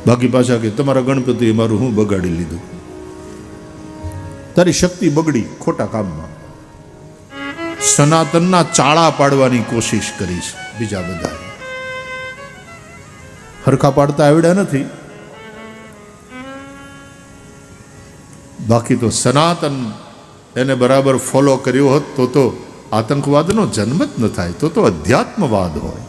બાકી પાછા કે તમારા ગણપતિએ મારું હું બગાડી લીધું. તારી શક્તિ બગડી ખોટા કામમાં. સનાતનના ચાળા પાડવાની કોશિશ કરી છે બીજા બધા, હરખા પાડતા આવડ્યા નથી. બાકી તો સનાતન એને બરાબર ફોલો કર્યો હોત તો આતંકવાદનો જન્મ જ ન થાય, તો અધ્યાત્મવાદ હોય.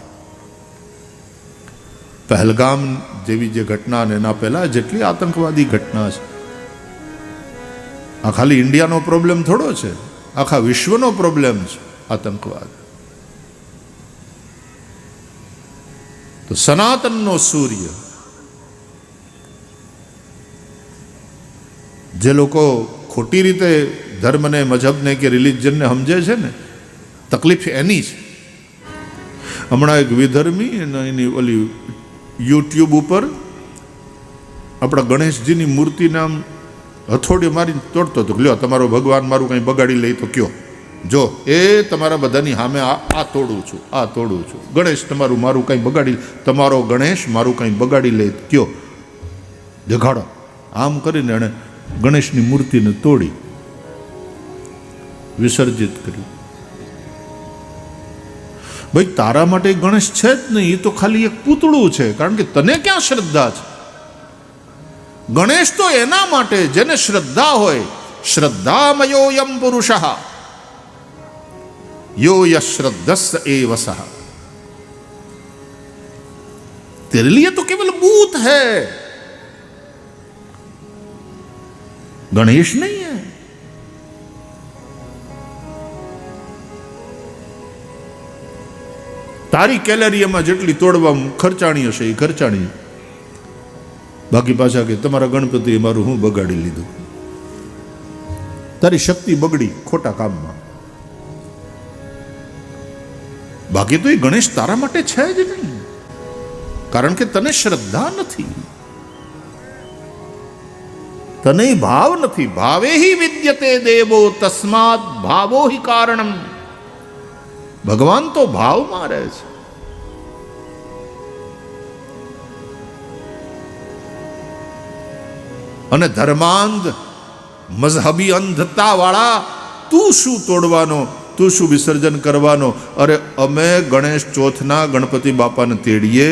પહેલગામ જેવી જે ઘટના ને એના પહેલા જેટલી આતંકવાદી ઘટના છે, આ ખાલી ઇન્ડિયાનો પ્રોબ્લેમ થોડો છે, આખા વિશ્વનો પ્રોબ્લેમ છે આતંકવાદ. તો સનાતનનો સૂર્ય, જે લોકો ખોટી રીતે ધર્મને, મજહબને કે રિલિજનને સમજે છે ને, તકલીફ એની છે. હમણાં એક વિધર્મી એની ઓલી યુટ્યુબ ઉપર આપણા ગણેશજીની મૂર્તિને આમ હથોડી મારીને તોડતો હતો. લ્યો તમારો ભગવાન મારું કંઈ બગાડી લે તો કયો, જો એ તમારા બધાની સામે આ તોડું છું, આ તોડું છું. ગણેશ તમારું મારું કંઈ બગાડી, તમારો ગણેશ મારું કંઈ બગાડી લે તો કયો, દેખાડો. આમ કરીને એણે ગણેશની મૂર્તિને તોડી વિસર્જિત કરી. ભાઈ તારા માટે ગણેશ છે જ નહીં, એ તો ખાલી એક પૂતળું છે. કારણ કે તને ક્યાં શ્રદ્ધા છે? ગણેશ તો એના માટે જેને શ્રદ્ધા હોય. શ્રદ્ધામયોયમ પુરુષ યો યશ્રદ્ધસ્સ એવ સહ. तेरे लिए तो केवल भूत है, गणेश नहीं है. તારી કેલેરિયામાં જેટલી તોડવા ખર્ચાણી હશે એ ખર્ચાણી. બાકી પાછા કે તમારા ગણપતિએ મારું હું બગાડી લીધું. તારી શક્તિ બગડી ખોટા કામમાં. બાકી તો એ ગણેશ તારા માટે છે જ નહીં, કારણ કે તને શ્રદ્ધા નથી, તને ભાવ નથી. ભાવે હિ વિદ્યતે દેવો તસ્માત ભાવો હિ કારણમ. ભગવાન તો ભાવમાં રહે છે. અને ધર્માંધ મઝહબી અંધતા વાળા તું શું તોડવાનો, તું શું વિસર્જન કરવાનો? અરે અમે ગણેશ ચોથના ગણપતિ બાપાને તેડીએ,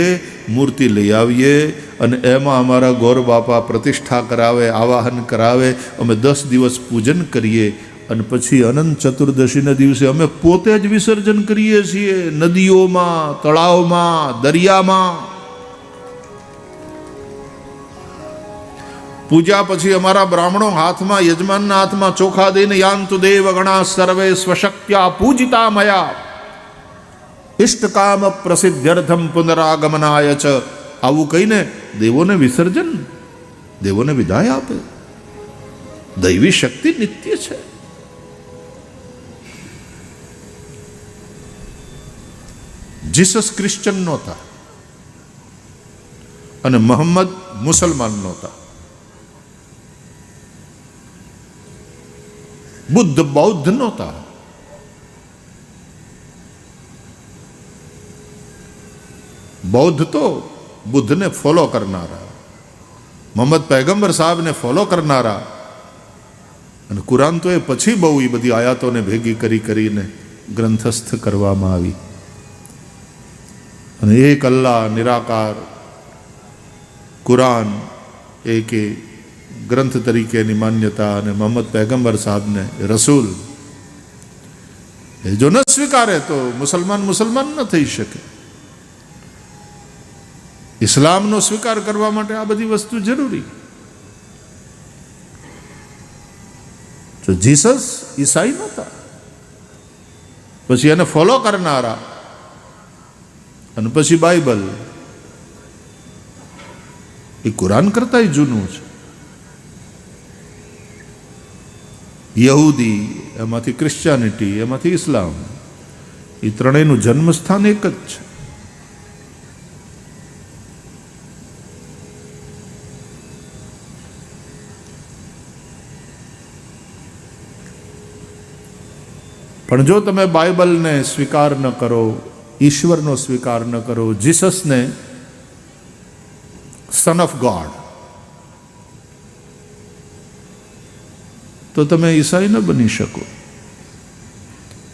મૂર્તિ લઈ આવીએ અને એમાં અમારા ગોર બાપા પ્રતિષ્ઠા કરાવે, આવાહન કરાવે. અમે 10 દિવસ પૂજન કરીએ અને પછી અનંત ચતુર્દશીના દિવસે અમે પોતે જ વિસર્જન કરીએ છીએ, નદીઓમાં, તળાવમાં, દરિયામાં. પૂજા પછી અમારા બ્રાહ્મણો હાથમાં, યજમાનના હાથમાં ચોખા દઈને યાંતુ દેવ ગણા સર્વે સ્વશક્ત્યા પૂજિતા મયા ઇષ્ટકામ પ્રસિદ્ધ્યર્થમ પુનરાગમનાય ચ. આવું કહીને દેવોને વિસર્જન, દેવોને વિદાય આપે. દૈવી શક્તિ નિત્ય છે. જીસસ ક્રિશ્ચન નહોતા અને મોહમ્મદ મુસલમાન નહોતા. બુદ્ધ બૌદ્ધ નહોતા. બૌદ્ધ તો બુદ્ધને ફોલો કરનારા, મોહમ્મદ પૈગંબર સાહેબને ફોલો કરનારા. અને કુરાન તો એ પછી બહુ એ બધી આયાતોને ભેગી કરીને ગ્રંથસ્થ કરવામાં આવી. અને એક અલ્લાહ નિરાકાર કુરાન એક ગ્રંથ તરીકેની માન્યતા અને મોહમ્મદ પૈગંબર સાહેબને રસૂલ, એ જો ન સ્વીકારે તો મુસલમાન ન થઈ શકે. ઇસ્લામનો સ્વીકાર કરવા માટે આ બધી વસ્તુ જરૂરી. તો જીસસ ઈસાઈ નહોતા, પછી એને ફોલો કરનારા. અને પછી બાઇબલ એ કુરાન કરતાંય જૂનું છે. યહૂદી, એમાંથી ક્રિશ્ચિયાનિટી, એમાંથી ઇસ્લામ, એ ત્રણેયનું જન્મસ્થાન એક જ છે. પણ જો તમે બાઇબલને સ્વીકાર ન કરો, ઈશ્વરનો સ્વીકાર ન કરો, જીસસને સન ઓફ ગોડ, તો તમે ઈસાઈ ન બની શકો.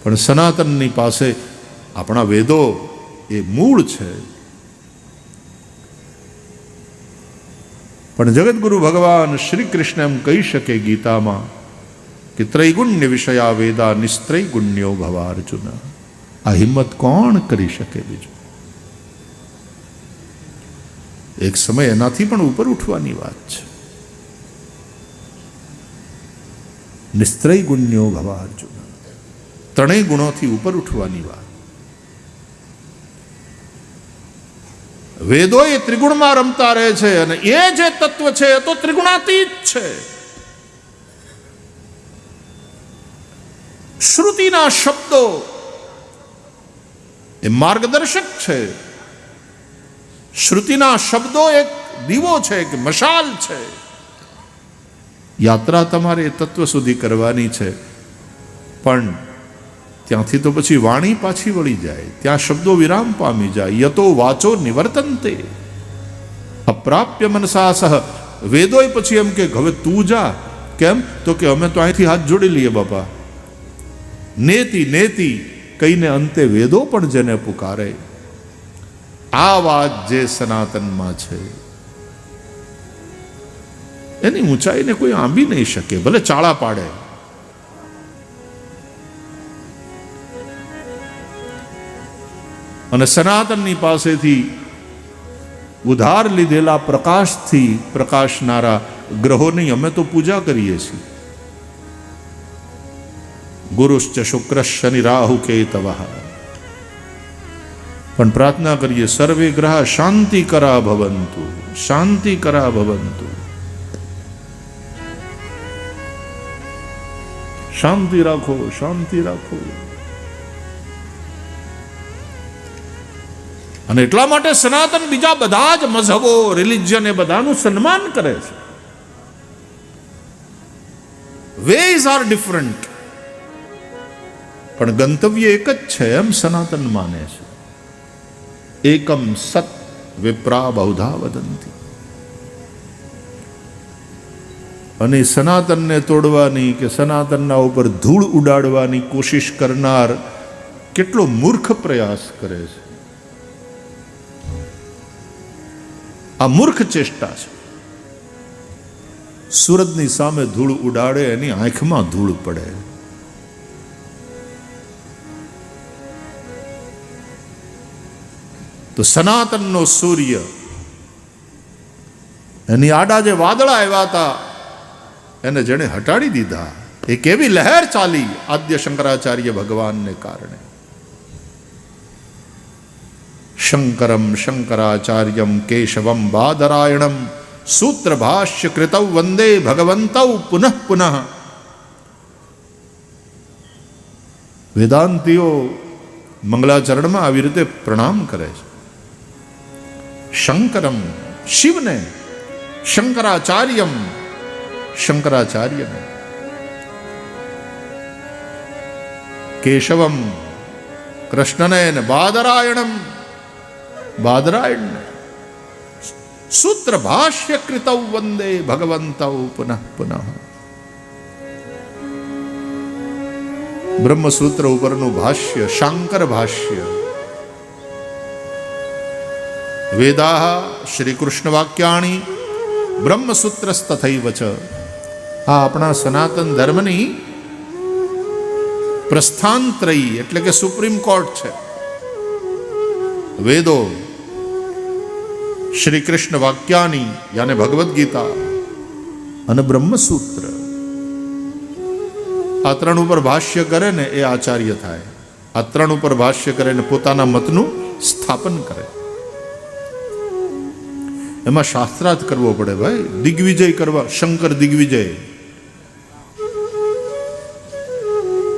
પણ સનાતનની પાસે આપણા વેદો એ મૂળ છે. પણ જગતગુરુ ભગવાન શ્રી કૃષ્ણ એમ કહી શકે ગીતામાં કે ત્રૈગુણ્ય વિષયા વેદા નિસ્ત્રૈગુણ્યો ભવા અર્જુન. આ હિંમત કોણ કરી શકે બીજું? એક સમય એનાથી પણ ઉપર ઉઠવાની વાત છે. નિસ્ત્રૈગુણ્યો ભવા અર્જુન, ત્રણેય ગુણોથી ઉપર ઉઠવાની વાત. વેદો એ ત્રિગુણમાં રમતા રહે છે અને એ જે તત્વ છે એ તો ત્રિગુણાતીત છે. શ્રુતિના શબ્દો એ માર્ગદર્શક છે. શ્રુતિના શબ્દો એક દીવો છે, એક મશાલ છે. યાત્રા તમારે એ તત્વ સુધી કરવાની છે, પણ ત્યાંથી તો પછી વાણી પાછી વળી જાય, ત્યાં શબ્દો વિરામ પામી જાય. યતો વાચો નિવર્તન્તે અપ્રાપ્ય મનસા સહ. વેદોય પછી એમ કે હવે તું જા. કેમ? તો કે અમે તો અહીંથી હાથ જોડી લઈએ બાપા. નેતિ નેતિ કહીને અંતે વેદો પણ જેને પુકારે. આ વાત જે સનાતનમાં છે એની ઊંચાઈને કોઈ આંબી નહીં શકે, ભલે ચાળા પાડે. અને સનાતનની પાસેથી ઉધાર લીધેલા પ્રકાશથી પ્રકાશનારા ગ્રહોની અમે તો પૂજા કરીએ છીએ. ગુરુશ્ચ શુક્ર શનિ રાહુ કેતવ. પણ પ્રાર્થના કરીએ સર્વે ગ્રહ શાંતિકરા ભવંતુ, શાંતિકરા ભવંતુ. શાંતિ રાખો, શાંતિ રાખો. અને એટલા માટે સનાતન બીજા બધા જ મઝહબો, રિલિજન એ બધાનું સન્માન કરે છે. વેઝ આર ડિફરન્ટ, પણ ગંતવ્ય એક જ છે એમ સનાતન માને છે. એકમ સત વિપ્રા બહુધા વદંતી. અને સનાતનને તોડવાની કે સનાતનના ઉપર ધૂળ ઉડાડવાની કોશિશ કરનાર કેટલો મૂર્ખ પ્રયાસ કરે છે. આ મૂર્ખ ચેષ્ટા છે. સૂરજની સામે ધૂળ ઉડાડે, એની આંખમાં ધૂળ પડે. તો સનાતનનો સૂર્ય, એની આડા જે વાદળા આવ્યા હતા એને જેણે હટાડી દીધા. એક એવી લહેર ચાલી આદ્ય શંકરાચાર્ય ભગવાનને કારણે. શંકરમ શંકરાચાર્યમ કેશવમ બાદરાયણમ સૂત્ર ભાષ્ય કૃતૌ વંદે ભગવંતૌ પુનઃ પુનઃ. વેદાંતિઓ મંગલાચરણમાં આવી રીતે પ્રણામ કરે છે. શંકરમ શિવને, શંકરાચાર્યમ શંકરાચાર્યને, કેશવમ કૃષ્ણને, બાદરાયણમ બાદરાયણને, સૂત્ર ભાષ્ય કૃતૌ વંદે ભગવંતૌ પુનઃ પુનઃ. બ્રહ્મસૂત્ર ઉપરનું ભાષ્ય, શાંકર ભાષ્ય. વેદાઃ શ્રી કૃષ્ણ વાક્યાણી બ્રહ્મસૂત્રસ્તથૈવ ચ. આ આપણા સનાતન ધર્મની પ્રસ્થાનત્રયી એટલે કે સુપ્રીમ કોર્ટ છે. વેદો, શ્રી કૃષ્ણ વાક્યાની યાને ભગવદ્ ગીતા અને બ્રહ્મસૂત્ર. આ ત્રણ ઉપર ભાષ્ય કરે ને એ આચાર્ય થાય. આ ત્રણ ઉપર ભાષ્ય કરે ને પોતાના મતનું સ્થાપન કરે. એમાં શાસ્ત્રાર્થ કરવો પડે ભાઈ. દિગ્વિજય કરવા, શંકર દિગ્વિજય.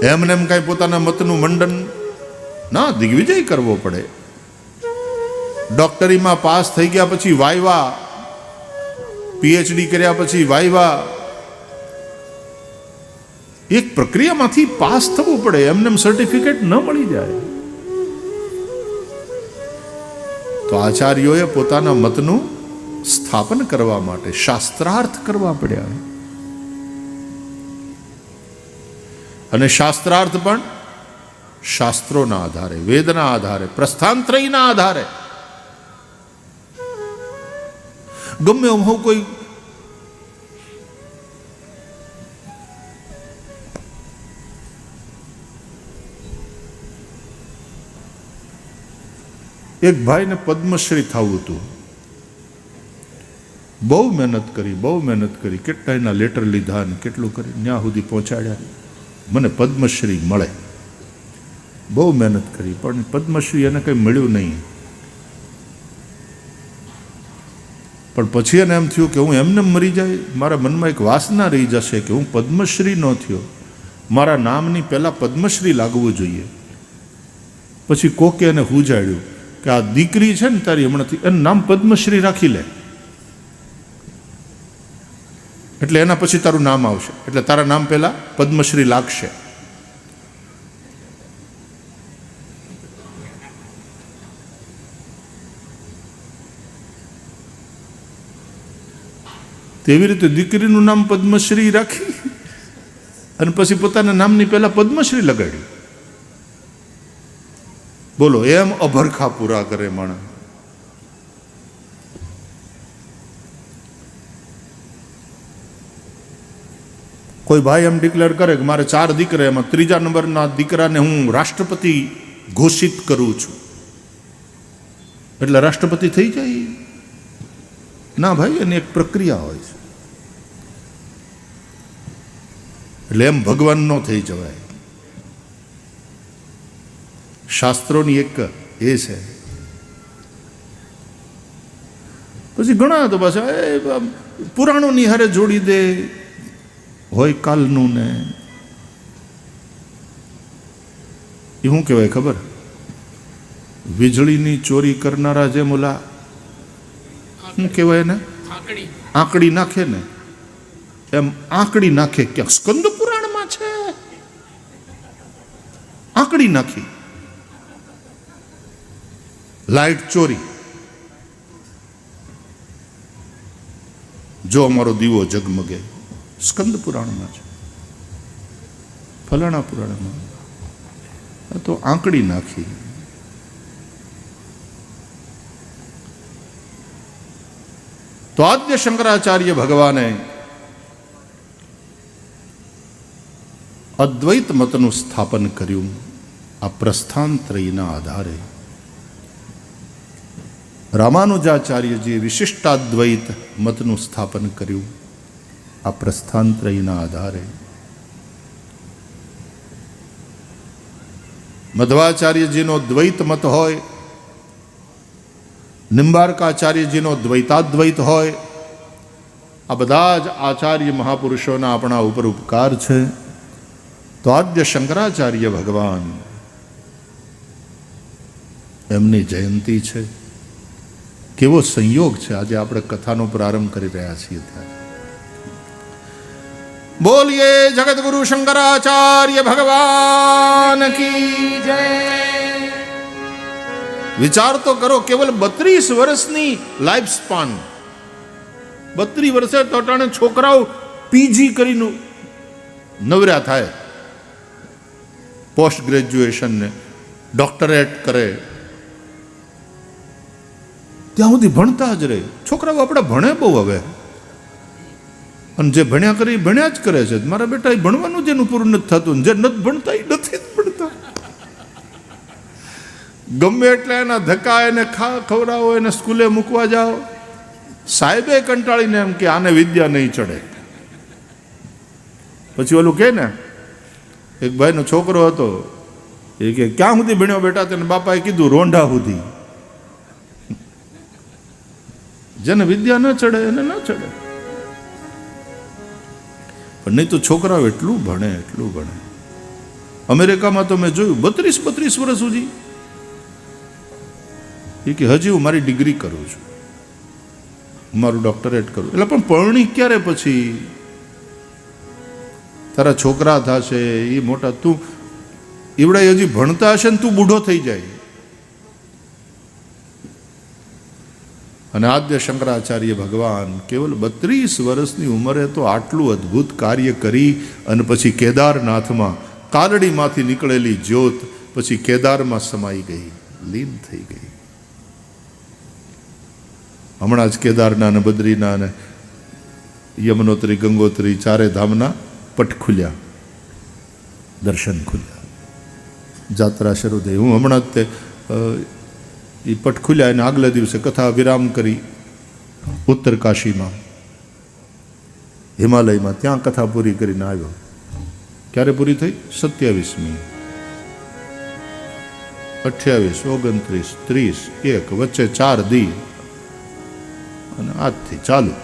એમને એમ કઈ પોતાના મતનું મંડન ના, દિગ્વિજય કરવો પડે. ડોક્ટરીમાં પાસ થઈ ગયા પછી વાયવા, પીએચડી કર્યા પછી વાયવા, એક પ્રક્રિયામાંથી પાસ થવું પડે. એમને સર્ટિફિકેટ ન મળી જાય. તો આચાર્યોએ પોતાના મતનું સ્થાપન કરવા માટે શાસ્ત્રાર્થ કરવા પડ્યા. અને શાસ્ત્રાર્થ પણ શાસ્ત્રોના આધારે, વેદના આધારે, પ્રસ્થાનત્રયના આધારે. ગમે હું કોઈ એક ભાઈને પદ્મશ્રી થવું હતું. બહુ મહેનત કરી, કેટલા એના લેટર લીધા ને કેટલું કરી ત્યાં સુધી પહોંચાડ્યા, મને પદ્મશ્રી મળે. બહુ મહેનત કરી પણ પદ્મશ્રી એને કંઈ મળ્યું નહીં. પણ પછી એને એમ થયું કે હું એમને મરી જાય, મારા મનમાં એક વાસના રહી જશે કે હું પદ્મશ્રી ન થયો, મારા નામની પહેલાં પદ્મશ્રી લાગવું જોઈએ. પછી કોકે એને હુજાડ્યું કે આ દીકરી છે ને તારી, હમણાંથી એનું નામ પદ્મશ્રી રાખી લે, એટલે એના પછી તારું નામ આવશે, એટલે તારા નામ પહેલા પદ્મશ્રી લાગશે. તેવી રીતે દીકરીનું નામ પદ્મશ્રી રાખી અને પછી પોતાના નામની પહેલા પદ્મશ્રી લગાડી. બોલો, એમ અભરખા પૂરા કરે માણસ. કોઈ ભાઈ એમ ડિક્લેર કરે કે મારે 4 દીકરા, એમાં 3જા નંબરના દીકરાને હું રાષ્ટ્રપતિ ઘોષિત કરું છું, એટલે રાષ્ટ્રપતિ થઈ જાય? ના ભાઈ, એની એક પ્રક્રિયા હોય છે. એટલે એમ ભગવાન નો થઈ જવાય. શાસ્ત્રોની એક એ છે. પછી ઘણા તો પાછા પુરાણોની હારે જોડી દે, હોય કાલનું ને એ શું કહેવાય ખબર? વીજળીની ચોરી કરનારા જેમ ઓલા શું કહેવાય ને, આંકડી નાખે ને, એમ આંકડી નાખે. ક્યાં સ્કંદ પુરાણમાં છે, આંકડી નાખી. લાઈટ ચોરી, જો અમારો દીવો ઝગમગે, સ્કંદ પુરાણમાં છે, ફલાણા પુરાણમાં, તો આંકડી નાખી. તો આદ્ય શંકરાચાર્ય ભગવાને અદ્વૈત મતનું સ્થાપન કર્યું આ પ્રસ્થાનત્રયના આધારે. રામાનુજાચાર્યજીએ વિશિષ્ટાદ્વૈત મતનું સ્થાપન કર્યું આ પ્રસ્થાનત્રયના આધારે. મધ્વાચાર્યજીનો દ્વૈત મત હોય, નિંબાર્કાચાર્યજીનો દ્વૈતાદ્વૈત હોય, આ બધા જ આચાર્ય મહાપુરુષોના આપણા ઉપર ઉપકાર છે. તો આદ્ય શંકરાચાર્ય ભગવાન, એમની જયંતી છે. કેવો સંયોગ છે, આજે આપણે કથાનો પ્રારંભ કરી રહ્યા છીએ ત્યારે. બોલીએ જગતગુરુ શંકરાચાર્ય ભગવાન કી જય. વિચાર તો કરો, કેવલ 32 વર્ષની લાઈફ સ્પાન. 32 વર્ષે તો અટાણે છોકરાઓ પીજી કરીને નવર્યા થાય, પોસ્ટ ગ્રેજ્યુએશન ને ડોક્ટરેટ કરે, ત્યાં સુધી ભણતા જ રહે. છોકરાઓ આપણા ભણે બહુ હવે, અને જે ભણ્યા કરે એ ભણ્યા જ કરે છે. મારા બેટા એ ભણવાનું જ એનું પૂરું નથી થતું, જે નથી ભણતા એ નથી જ ભણતા. ગમે એટલે એના ધક્કા એને ખવડાવો, એને સ્કૂલે મૂકવા જાઓ, સાહેબે કંટાળીને એમ કે આને વિદ્યા નહીં ચડે. પછી ઓલું કે ને, એક ભાઈનો છોકરો હતો, એ કે ક્યાં સુધી ભણ્યો બેટા? તેને બાપાએ કીધું રોંઢા સુધી. જેને વિદ્યા ન ચડે એને ન ચડે. પણ નહીં તો છોકરાઓ એટલું ભણે, એટલું ભણે. અમેરિકામાં તો મેં જોયું 32 વર્ષ સુધી એ કે હજી હું મારી ડિગ્રી કરું છું, મારું ડોક્ટરેટ કરું. એટલે પણ પરણી ક્યારે? પછી તારા છોકરા થશે, એ મોટા, તું એવડા હજી ભણતા હશે ને તું બૂઢો થઈ જાય. અને આદ્ય શંકરાચાર્ય ભગવાન કેવલ 32 વર્ષની ઉંમરે તો આટલું અદ્ભુત કાર્ય કરી અને પછી કેદારનાથમાં કાલડીમાંથી નીકળેલી જ્યોત પછી કેદારમાં સમાઈ ગઈ, લીન થઈ ગઈ. હમણાં જ કેદારના ને બદ્રીના ને યમનોત્રી ગંગોત્રી ચારે ધામના પટ ખુલ્યા, દર્શન ખુલ્યા, જાત્રા શરૂ થઈ. હું હમણાં જ તે એ પટ ખુલ્યા એને આગલા દિવસે કથા વિરામ કરી ઉત્તર કાશીમાં હિમાલયમાં, ત્યાં કથા પૂરી કરીને આવ્યો. ક્યારે પૂરી થઈ? 27મી, 28, 29, 30, 1 વચ્ચે 4 દી અને આજથી ચાલુ.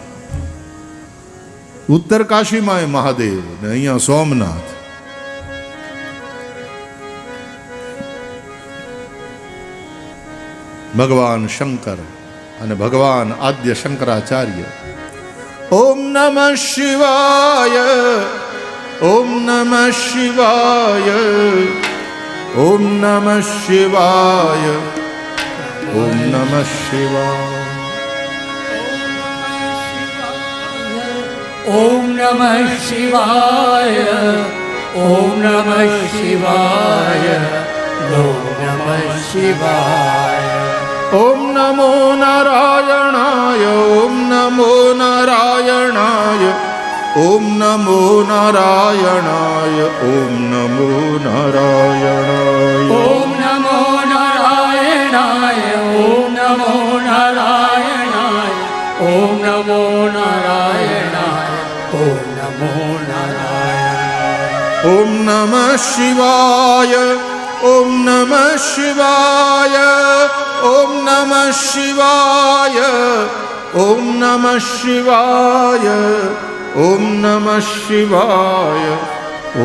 ઉત્તર કાશીમાં એ મહાદેવ ને અહીંયા સોમનાથ. ભગવાન શંકર અને ભગવાન આદ્ય શંકરાચાર્ય. ઓમ નમઃ શિવાય, ઓમ નમઃ શિવાય, ઓમ નમઃ શિવાય, ઓમ નમઃ શિવાય. ઓમ નમઃ શિવાય, ઓમ નમઃ શિવાય, ઓમ નમઃ શિવાય. ઓમ નમો નારાયણાય, ઓમ નમો નારાયણાય, ઓમ નમો નારાયણાય, ઓમ નમો નારાયણાય. ઓમ નમો નારાયણાય, ઓમ નમો નારાયણાય, ઓમ નમો નારાયણાય, ઓમ નમો નારાયણાય. ઓમ નમઃ શિવાય, ઓમ નમઃ શિવાય, ઓમ નમઃ શિવાય, ઓમ નમઃ શિવાય, ઓમ નમઃ શિવાય,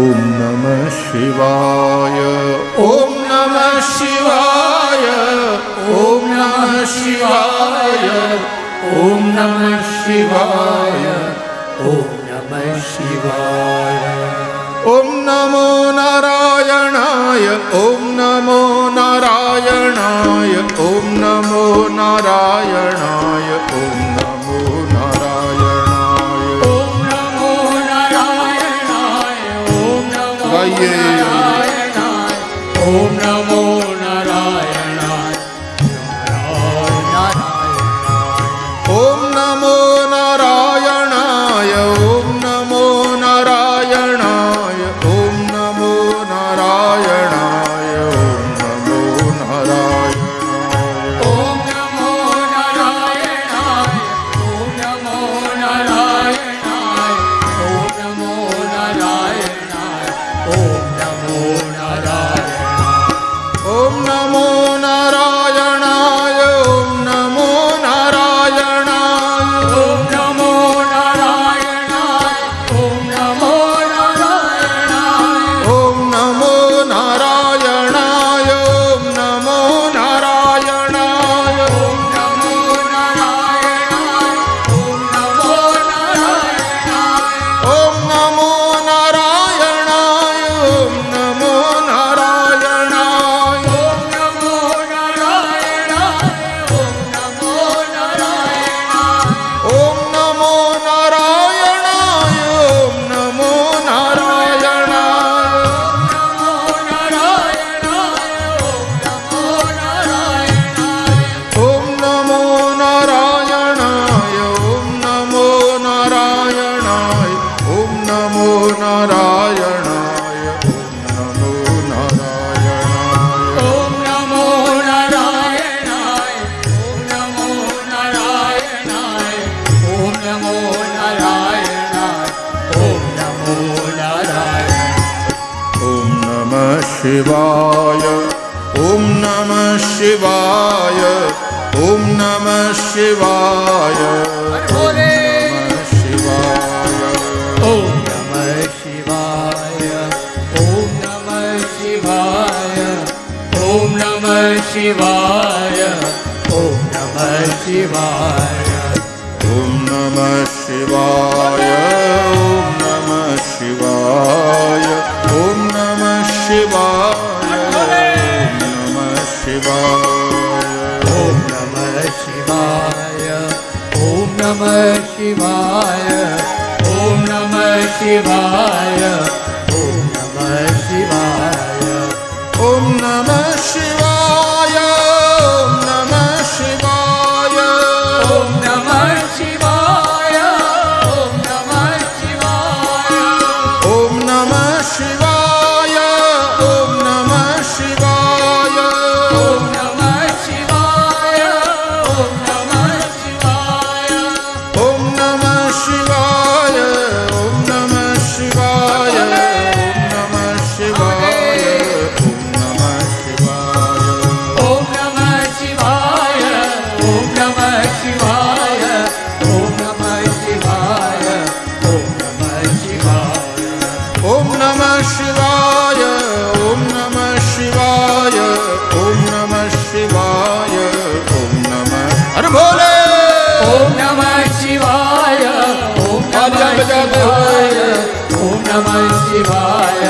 ઓમ નમઃ શિવાય, ઓમ નમઃ શિવાય, ઓમ નમઃ શિવાય, ઓમ નમઃ શિવાય, ઓમ નમઃ શિવાય. ઓમ નમો નારાયણાય, ઓમ નમો નારાયણાય, ઓમ નમો નારાયણાય, ઓમ નમો નારાયણાય. ઓમ નમો નારાયણાય, ઓમ નમો ગાઈએ. નારાયણાય, ઓમ નમો નારાયણાય, ઓમ નમો નારાયણાય, ઓમ નમો નારાયણાય, ઓમ નમો નારાયણાય, ઓમ નમો નારાયણાય. ઓમ નમો નારાયણાય, ઓમ નમો નારાયણાય, ઓમ નમો નારાયણાય. ઓમ નમો નારાયણાય, ઓમ નમો નારાયણાય, ઓમ નમો નારાયણાય, ઓમ નમો નારાયણાય. ઓમ નમો નારાયણાય, ઓમ નમો નારાયણાય, ઓમ નમો નારાયણાય, ઓમ નમો નારાયણાય. ઓમ નમો નારાયણાય, ઓમ નમો નારાયણાય, ઓમ નમો નારાયણાય, ઓમ નમો નારાયણાય. ઓમ નમો નારાયણાય, ઓમ નમો નારાયણાય, નમો નારાયણાય, ઓમ નમો નારાયણાય. ઓમ નમો નારાયણાય, ઓમ નમો નારાયણાય, ઓમ નમો નારાયણાય. ઓમ નમો નારાયણાય, ઓમ નમો નારાયણાય, ઓમ નમો નારાયણાય. ઓમ નમઃ શિવાય, ઓમ નમઃ શિવાય, ઓમ નમઃ શિવાય, ઓમ નમઃ શિવાય, ઓમ નમઃ શિવાય, ઓમ નમઃ શિવાય, ઓમ નમઃ શિવાય. ઓમ નમઃ શિવાય, ઓમ નમઃ શિવાય, ઓમ નમઃ શિવાય, ઓમ નમઃ શિવાય. ઓમ નમઃ શિવાય, શિવાય ઓમ નમઃ શિવાય ઓમ નમઃ શિવાય ઓમ નમઃ શિવાય ઓમ નમઃ શિવાય ઓમ નમઃ શિવાય ઓમ નમઃ શિવાય ઓમ નમઃ શિવાય ઓમ નમઃ શિવાય ઓમ નમઃ શિવાય ઓમ ઓમ નમઃ શિવાય નમઃ શિવાય ઓમ નમઃ શિવાય ઓમ નમઃ શિવાય ઓમ નમઃ શિવાય ઓમ નમઃ શિવાય ઓમ નમઃ શિવાય ઓમ નમઃ શિવાય ઓમ નમઃ શિવાય ઓમ નમઃ શિવાય ઓમ નમઃ શિવાય ઓમ નમઃ અરે ભોલે ઓમ નમઃ શિવાય ઓમ નમઃ શિવાય ઓમ નમઃ શિવાય